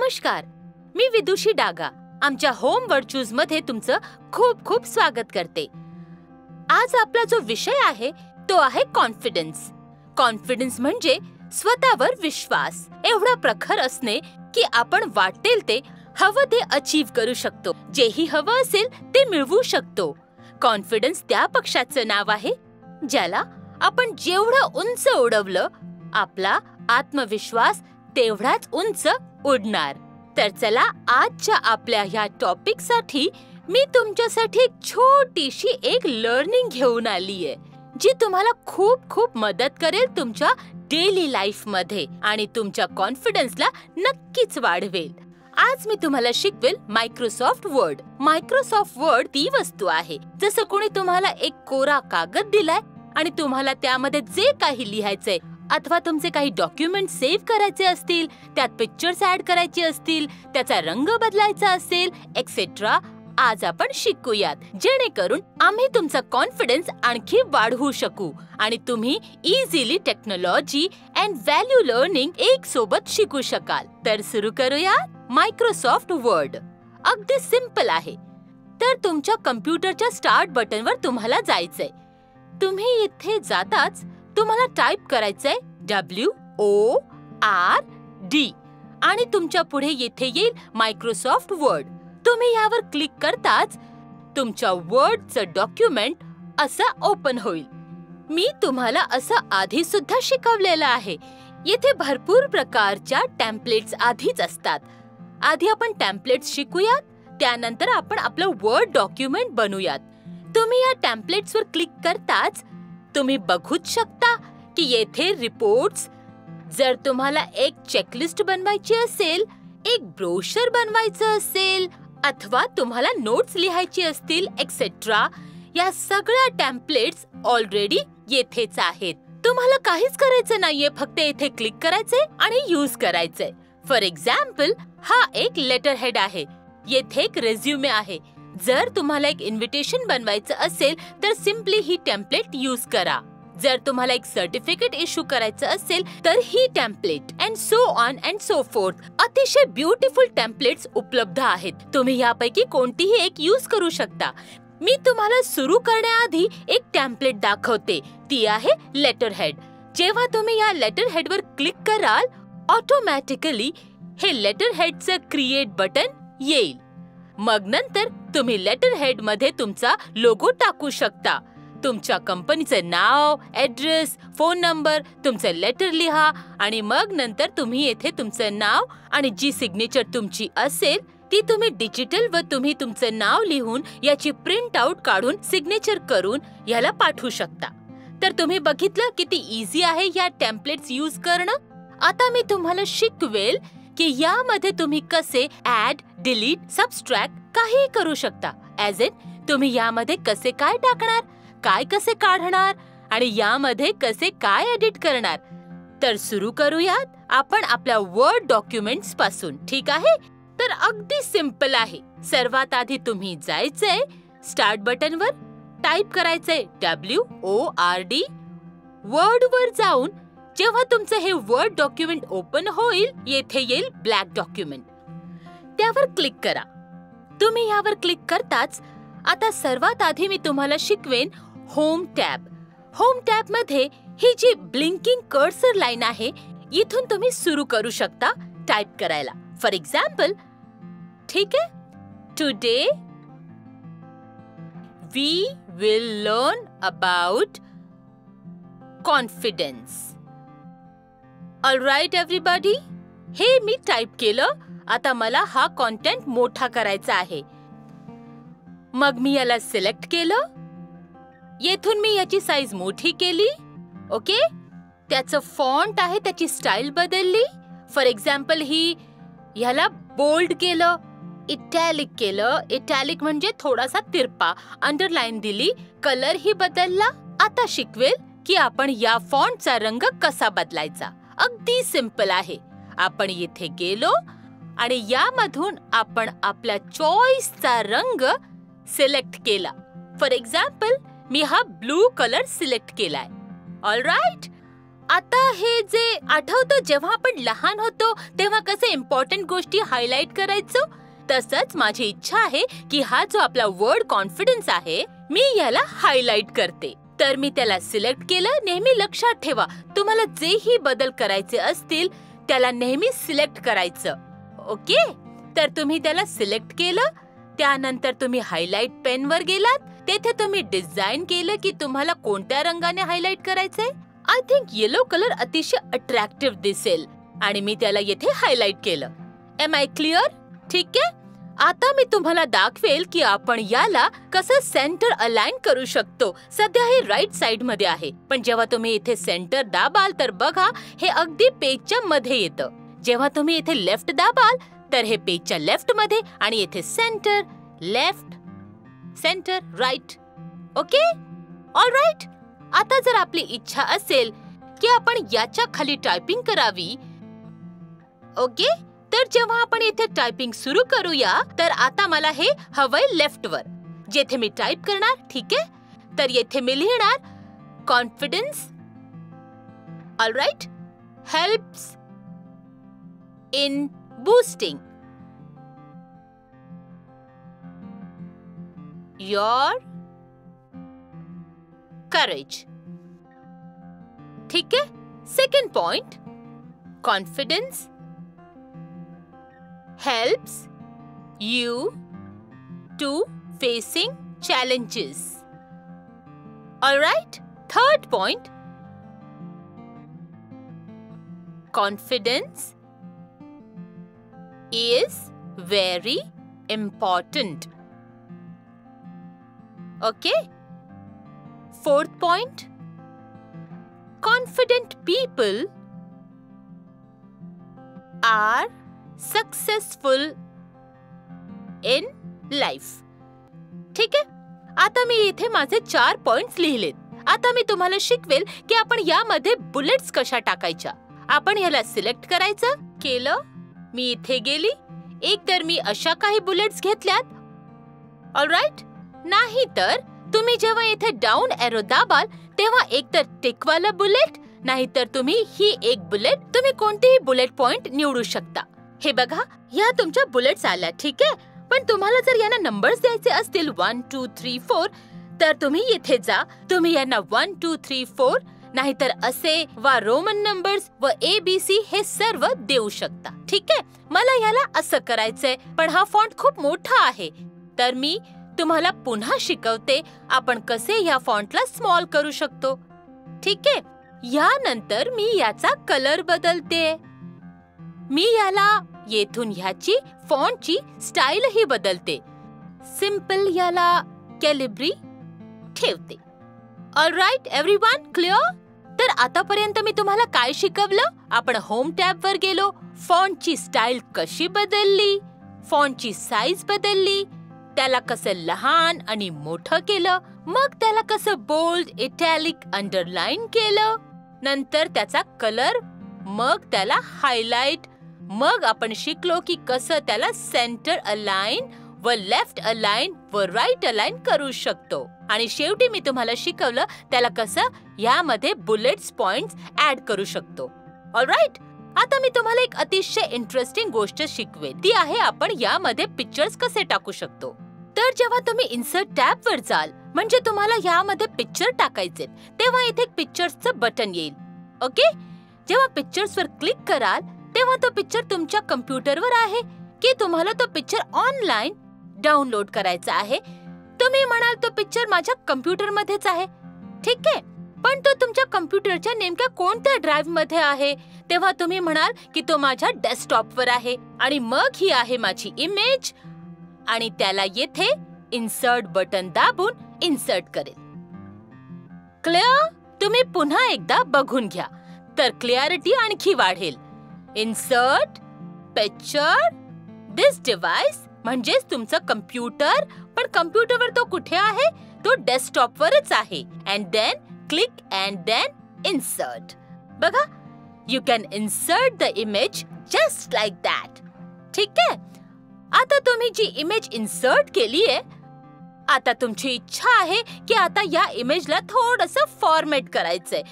नमस्कार, मी विदुषी डागा आमच्या home word मध्ये तुमचं खूप खूप स्वागत करते। आज आपला जो विषय आहे तो आहे कॉन्फिडन्स। कॉन्फिडन्स म्हणजे स्वतःवर विश्वास एवढा प्रखर असणे की आपण वाटेल ते हवं ते अचीव करू शकतो, जेही हवं असेल ते मिळवू शकतो। कॉन्फिडन्स त्या पक्षाचं नाव आहे ज्याला आपण जेवढं उंच उडवलं आपला आत्मविश्वास तेवढाच उंच उडणार। तर चला आजच्या आपल्या ह्या टॉपिक साठी मी तुमच्यासाठी एक छोटीशी एक लर्निंग घेऊन आलीये जी तुम्हाला खूप खूप मदत करेल तुमच्या डेली लाईफ मध्ये आणि तुमच्या कॉन्फिडन्सला नक्कीच वाढवेल। आज मी तुम्हाला शिकवेल मायक्रोसॉफ्ट वर्ड। मायक्रोसॉफ्ट वर्ड ती वस्तू आहे जसं कोणी तुम्हाला एक कोरा कागद दिलाय आणि तुम्हाला त्यामध्ये जे काही लिहायचंय अथवा तुमचे काही डॉक्युमेंट सेव्ह करायचे असतील, त्यात पिक्चर्स ऍड करायचे असतील, त्याचा रंग बदलायचा असेल एक्सेट्रा, आज आपण शिकूयात जेणेकरून आम्ही तुमचा कॉन्फिडन्स आणखी वाढवू शकू आणि तुम्ही easily technology and value learning एक सोबत शिकू शकाल। तर सुरू करूया। मायक्रोसॉफ्ट वर्ड अगदी सिंपल आहे। तर तुमच्या कम्प्युटरच्या स्टार्ट बटनवर तुम्हाला जायचंय। तुम्ही इथे जाताच तुम्हाला टाइप करायचंय WORD आणि तुमच्या पुढे येथे येईल मायक्रोसॉफ्ट वर्ड। तुम्ही यावर क्लिक करताच तुमच्या वर्डचं डॉक्युमेंट असं ओपन होईल। मी तुम्हाला असं आधी सुद्धा शिकवलेलं आहे। येथे भरपूर प्रकारच्या टेम्पलेट्स आधीच असतात। आधी आपण टेम्पलेट्स शिकूयात, त्यानंतर आपण आपलं वर्ड डॉक्युमेंट बनवूयात। तुम्ही या टेम्पलेट्सवर क्लिक करताच तुम्ही बघूच शकता की येथे रिपोर्ट्स, जर तुम्हाला एक चेकलिस्ट बनवायची असेल, एक ब्रोशर बनवायचं असेल अथवा तुम्हाला नोट्स लिहायची असतील एक्सेट्रा, या सगळ्या टेम्पलेट्स ऑलरेडी येथेच आहेत। तुम्हाला काहीच करायचं नाहीये, फक्त येथे क्लिक करायचंय आणि यूज करायचंय। फॉर एक्झाम्पल हा एक लेटर हेड आहे, येथे एक रेझ्युमे आहे। जर तुम्हाला एक इन्व्हिटेशन बनवायचं असेल तर सिम्पली ही टेम्पलेट यूज करा। जर तुम्हाला एक सर्टिफिकेट इश्यू करायचं असेल तर ही template and so on and so forth. अतिशय ब्युटिफुल टेम्पलेट्स उपलब्ध आहेत, तुम्ही यापैकी कोणतीही एक यूज करू शकता। मी तुम्हाला सुरू करण्याआधी एक टेम्पलेट दाखवते, ती आहे लेटर हेड। जेव्हा तुम्ही या लेटर हेडवर क्लिक कराल ऑटोमॅटिकली हे लेटर हेडचं क्रिएट बटन येईल। मग नंतर तुम्ही लेटर हेड मध्ये तुमचा लोगो टाकू शकता। तुमच्या कंपनीचं नाव, ऍड्रेस, फोन नंबर, तुमचं लेटर लिहा आणि मग नंतर तुम्ही येथे तुमचं नाव आणि जी सिग्नेचर तुमची असेल ती तुम्ही डिजिटल व तुम्ही तुमचं नाव लिहून याची प्रिंट आउट काढून सिग्नेचर करून याला पाठवू शकता। तर तुम्ही बघितलं किती इझी आहे या टेम्पलेट्स यूज करणं। आता मी तुम्हाला शिकवेल की यामध्ये तुम्ही कसे ऍड, डिलीट, सबस्ट्रॅक्ट काही करू शकता। ऍज इन तुम्ही यामध्ये कसे काय टाकणार, काय कसे काढणार आणि यामध्ये कसे काय एडिट करणार। तर सुरू करूयात आपण आपल्या वर्ड डॉक्युमेंट्स पासून, ठीक आहे? तर अगदी सिंपल आहे। सर्वात आधी तुम्ही जायचंय स्टार्ट बटनवर, टाइप करायचंय WORD। वर्ड वर जाऊन जेव्हा तुमचं हे वर्ड डॉक्युमेंट ओपन होईल येथे येईल ब्लॅक डॉक्युमेंट, त्यावर क्लिक करा। तुम्ही यावर क्लिक करताच आता सर्वात आधी मी तुम्हाला शिकवेन होम टॅब। होम टॅब मध्ये ही जी ब्लिंकिंग कर्सर लाईन आहे इथून तुम्ही सुरू करू शकता टाइप करायला। फॉर एक्झाम्पल, ठीक आहे, today we will learn about confidence. Alright everybody, हे मी टाइप केलं। आता मला हा कंटेंट मोठा करायचा आहे, मग मी याला सिलेक्ट केलं। येथून मी याची साईज मोठी केली, ओके। त्याचं फॉन्ट आहे त्याची स्टाईल बदलली। फॉर एक्झाम्पल ह्याला बोल्ड केलं, इटॅलिक केलं। इटॅलिक म्हणजे थोडासा तिरपा, अंडरलाईन दिली, कलर ही बदलला। आता शिकवेल की आपण या फॉन्टचा रंग कसा बदलायचा। अगदी सिंपल आहे। आपण येथे गेलो आणि यामधून आपण आपल्या चॉईसचा रंग सिलेक्ट केला। फॉर एक्झाम्पल मी हा ब्लू कलर सिलेक्ट केलाय। ऑलराइट, आता हे जे आठवतं जेव्हा आपण लहान होतो तेव्हा कसे इम्पॉर्टंट गोष्टी हायलाइट करायचो, तसंच माझी इच्छा आहे की हा जो आपला वर्ड कॉन्फिडन्स आहे मी याला हायलाइट करते. तर मी त्याला सिलेक्ट केलं. नेहमी लक्षात ठेवा, तुम्हाला जेही बदल करायचे असतील त्याला नेहमी सिलेक्ट करायचं. ओके, तर तुम्ही त्याला सिलेक्ट केलं. त्यानंतर तुम्ही हायलाइट पेन वर गेलात. तेथे तुम्ही डिझाईन केलं की तुम्हाला कोणत्या रंगाने हायलाइट करायचंय. आय थिंक येलो कलर अतिशय अट्रॅक्टिव्ह दिसेल आणि मी त्याला येथे हायलाइट केलं. Am I clear? ठीक आहे. आता मी तुम्हाला दाखवेल की आपण याला कसं सेंटर अलाइन करू शकतो. सध्या हे राईट साइड मध्ये आहे, पण जेव्हा तुम्ही इथे सेंटर दाबाल तर बघा हे अगदी पेजच्या मध्ये येतं. जेव्हा तुम्ही इथे लेफ्ट दाबाल तर हे पेजच्या लेफ्ट मध्ये आणि इथे centre, left, centre, right. Okay, all right. आता जर आपली इच्छा असेल की आपण याच्या खाली टायपिंग करावी, ओके, तर जेव्हा आपण इथे टायपिंग सुरू करूया तर आता मला हे हवंय लेफ्ट वर, जेथे मी टाइप करणार. ठीक आहे, तर येथे मी लिहिणार confidence, all right, helps in boosting your courage. ठीक आहे. Second point, confidence helps you to facing challenges. All right. Third point, confidence is very important. Okay. Fourth point, confident people are successful in life. ठीक आहे. आता मी इथे माझे 4 points लिहिलेत. आता मी तुम्हाला शिकवेल की आपण यामध्ये बुलेट्स कशा टाकायच्या. आपण याला सिलेक्ट करायचं. केलं. मी इथे गेली. एक तर मी अशा काही बुलेट्स घेतल्यात. All right. नाही तर तुम्ही जेव्हा इथे डाऊन एरो दाबाल तेव्हा एक तर टिकवाला बुलेट, नाहीतर तुम्ही ही एक बुलेट, तुम्ही कोणतीही बुलेट पॉइंट निवडू शकता. हे बघा, या तुमच्या बुलेट्स आल्या. ठीक आहे. पण तुम्हाला जर यांना नंबर्स द्यायचे असतील 1 2 3 4 तर तुम्ही येथे जा. तुम्ही यांना 1 2 3 4 नाहीतर असे वा रोमन नंबर्स व ABC हे सर्व देऊ शकता. ठीक आहे. मला याला असं करायचंय, पण हा फॉन्ट खूप मोठा आहे, तर मी तुम्हाला पुन्हा शिकवते आपण कसे या फॉन्टला स्मॉल करू शकतो. ठीक आहे. यानंतर मी याचा कलर बदलते. मी याला येथून ह्याची फॉन्टची स्टाईल ही बदलते. सिंपल याला कॅलिब्री ठेवते. All right everyone, clear? तर आतापर्यंत मी तुम्हाला काय शिकवलं? आपण होम टॅब वर गेलो, फॉन्टची स्टाईल कशी बदलली, फॉन्टची साईज बदलली, त्याला कसं लहान आणि मोठं केलं, मग त्याला कसं बोल्ड, इटॅलिक, अंडरलाईन केलं, नंतर त्याचा कलर, मग त्याला हायलाइट, मग आपण शिकलो की कसं त्याला सेंटर अलाइन व लेफ्ट अलाइन व राईट अलाइन करू शकतो, आणि शेवटी मी तुम्हाला शिकवलं त्याला कसं यामध्ये बुलेट्स पॉइंट्स ऍड करू शकतो. ऑलराईट. आता मी तुम्हाला एक अतिशय इंटरेस्टिंग गोष्ट शिकवेन. ती आहे आपण यामध्ये पिक्चर्स कसे टाकू शकतो. तर जेव्हा तुम्ही इन्सर्ट टॅब वर जाल, म्हणजे तुम्हाला यामध्ये पिक्चर टाकायचे, तेव्हा इथे पिक्चर्सचं बटन येईल. ओके. जेव्हा पिक्चर्स वर क्लिक कराल तेव्हा तो पिक्चर तुमच्या कम्प्युटरवर आहे की तुम्हाला तो पिक्चर ऑनलाइन डाउनलोड करायचा आहे. तुम्ही म्हणाल तो पिक्चर माझ्या कम्प्युटर मध्येच आहे. ठीक आहे. पण तो तुमच्या कम्प्युटरच्या नेमक्या कोणत्या ड्राइव्ह मध्ये आहे? तेव्हा तुम्ही म्हणाल की तो माझ्या डेस्कटॉपवर आहे, आणि मग ही आहे माझी इमेज, आणि त्याला येथे इन्सर्ट बटन दाबून इन्सर्ट करेल. क्लिअर? तुम्ही पुन्हा एकदा बघून घ्या तर क्लिअरिटी आणखी वाढेल. इन्सर्ट पिक्चर दिस डिव्हाइस म्हणजेच तुमचं कम्प्युटर, पण कम्प्युटरवर तो कुठे आहे? तो डेस्कटॉपवरच आहे. And then click and then insert. बघा, you can insert the image just like that. ठीक आहे. आता तुम्ही जी इमेज इन्सर्ट केलीये, आता तुमची इच्छा आहे की आता या इमेजला थोडंसं फॉर्मॅट करायचंय.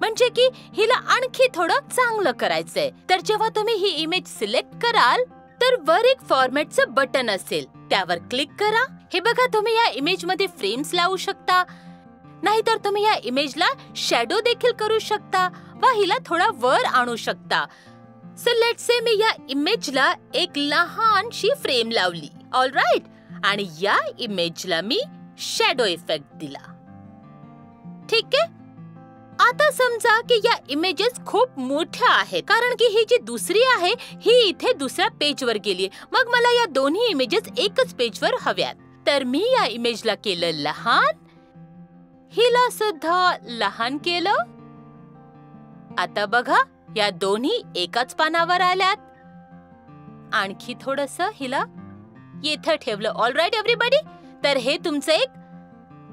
म्हणजे की हिला आणखी थोडं चांगलं करायचंय. तर जेव्हा तुम्ही ही इमेज सिलेक्ट कराल तर वर एक फॉर्मॅटचं बटन असेल, त्यावर क्लिक करा. हे बघा, तुम्ही या इमेज मध्ये फ्रेम्स लावू शकता, नाहीतर तुम्ही या इमेजला शॅडो देखील करू शकता व हिला थोडा वर आणू शकता. सो लेट्स से मी या इमेजला एक लहानशी फ्रेम लावली. ऑलराईट, आणि या इमेजला मी शॅडो इफेक्ट दिला. ठीक आहे. आता समजा की या इमेजेस खूप मोठ्या आहेत, कारण की ही जी दुसरी आहे ही इथे दुसऱ्या पेजवर गेली. मग मला या दोन्ही इमेजेस एकच पेजवर हव्यात. तर मी या इमेजला केलं लहान, हिला सुद्धा लहान केलं. आता बघा, या दोन्ही एकाच पानावर आल्यात. आणखी थोडंसं हिला येथे ठेवलं. ऑलराईट एव्हरीबडी, तर हे तुमचं एक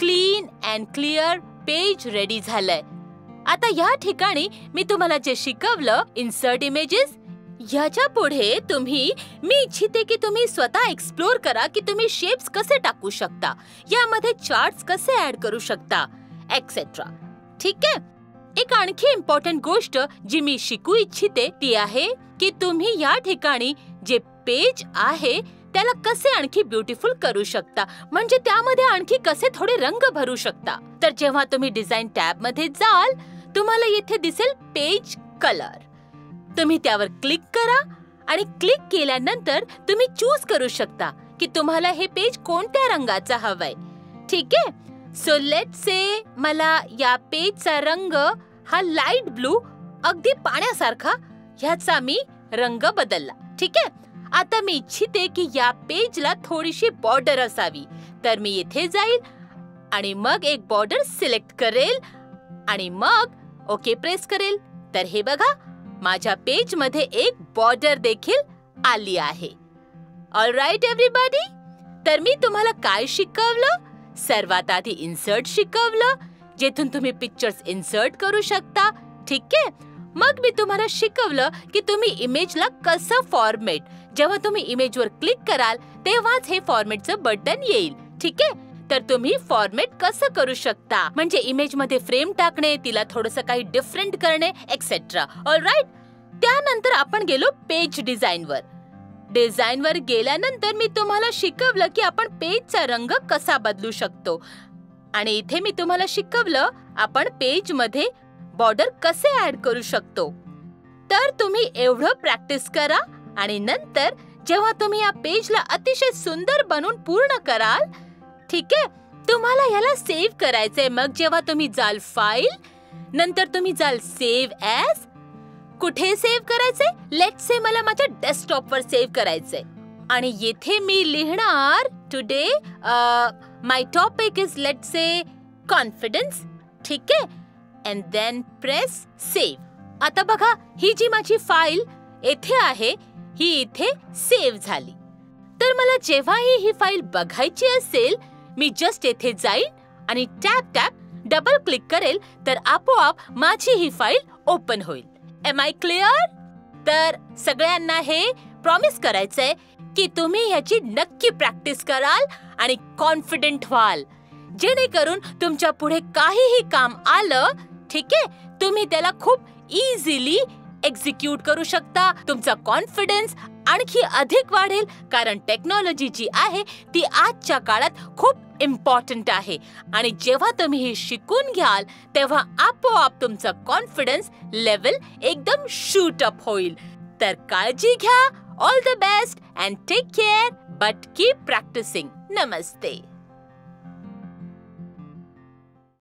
clean and clear page ready झालंय. आता या ठिकाणी मी तुम्हाला जे शिकवलं, इन्सर्ट इमेजेस, याच्या पुढे मी इच्छिते की तुम्ही स्वतः एक्सप्लोर करा की तुम्ही शेप्स कसे टाकू शकता, यामध्ये चार्ट्स कसे ऍड करू शकता, एक्सेट्रा. ठीक आहे. एक आणखी इम्पॉर्टंट गोष्ट जी मी शिकू इच्छिते ती आहे की तुम्ही या ठिकाणी जे पेज आहे त्याला कसे आणखी ब्युटिफुल करू शकता, म्हणजे त्यामध्ये आणखी कसे थोडे रंग भरू शकता. तर जेव्हा तुम्ही डिझाईन टॅब मध्ये जाल, तुम्हाला येथे दिसेल पेज कलर. तुम्ही त्यावर क्लिक करा आणि क्लिक केल्यानंतर तुम्ही चूज करू शकता की तुम्हाला हे पेज कोणत्या रंगाचा हवाय. ठीक आहे. सो लेट्स से मला या पेजचा रंग हा लाईट ब्लू, अगदी पाण्यासारखा, ह्याचा मी रंग बदलला. ठीक आहे. आता मी इच्छिते की या पेजला थोडीशी बॉर्डर असावी, तर मी येथे जाईल आणि मग एक बॉर्डर सिलेक्ट करेल आणि मग ओके प्रेस करेल. तर हे बघा, माझ्या पेज मध्ये एक बॉर्डर देखील आली आहे. ऑलराईट एव्हरीबॉडी, तर मी तुम्हाला काय शिकवलं? सर्वात आधी इन्सर्ट शिकवलं, जेथून तुम्ही पिक्चर्स इन्सर्ट करू शकता. ठीक आहे. मग मी तुम्हाला शिकवलं की तुम्ही इमेजला कसं फॉर्मेट, जेव्हा तुम्ही इमेजवर क्लिक कराल तेव्हाच हे फॉर्मेटचं बटन येईल. ठीक आहे. तर तुम्ही फॉर्मेट कसं करू शकता, म्हणजे इमेज मध्ये फ्रेम टाकणे, तिला थोडंसं काही डिफरंट करणे, एक्सेट्रा. ऑलराईट. त्यानंतर आपण गेलो पेज डिझाईनवर. डिझाईनवर गेल्यानंतर मी तुम्हाला शिकवलं की आपण पेजचा रंग कसा बदलू शकतो, आणि इथे मी तुम्हाला शिकवलं आपण पेज मध्ये बॉर्डर कसे ऍड करू शकतो. तर तुम्ही एवढं प्रॅक्टिस करा आणि नंतर जेव्हा तुम्ही या पेजला अतिशय सुंदर बनवून पूर्ण कराल, ठीक आहे, तुम्हाला याला सेव्ह करायचंय. मग जेव्हा तुम्ही जाल फाईल, नंतर तुम्ही जाल सेव्ह ॲज. कुठे सेव्ह करायचंय? लेट्स से मला माझ्या डेस्कटॉपवर सेव्ह करायचंय आणि येथे मी लिहिणार today my topic is let's say confidence. ठीक आहे. And then press save. आता बघा, ही जी माझी फाईल येथे आहे ही इथे सेव्ह झाली. तर मला जेव्हाही ही फाईल बघायची असेल, मी जस्ट येथे जाईन आणि टॅप डबल क्लिक करेल, तर आपोआप माझी ही फाईल ओपन होईल. Am I clear? तर सगळ्यांना हे प्रॉमिस करायचंय की तुम्ही याची नक्की प्रॅक्टिस कराल आणि कॉन्फिडंट व्हाल, जेणेकरून तुमच्या पुढे काहीही काम आलं, ठीक आहे, तुम्ही त्याला खूप इझिली एक्झिक्यूट करू शकता. तुमचा कॉन्फिडन्स आणखी अधिक वाढेल, कारण टेक्नॉलॉजी जी आहे ती आजच्या काळात खूप इम्पॉर्टंट आहे. आणि जेव्हा तुम्ही हे शिकून घ्याल तेव्हा आपोआप तुमचा कॉन्फिडन्स लेवल एकदम शूट अप होईल. तर काळजी घ्या. All the best and take care, but keep practising. Namaste.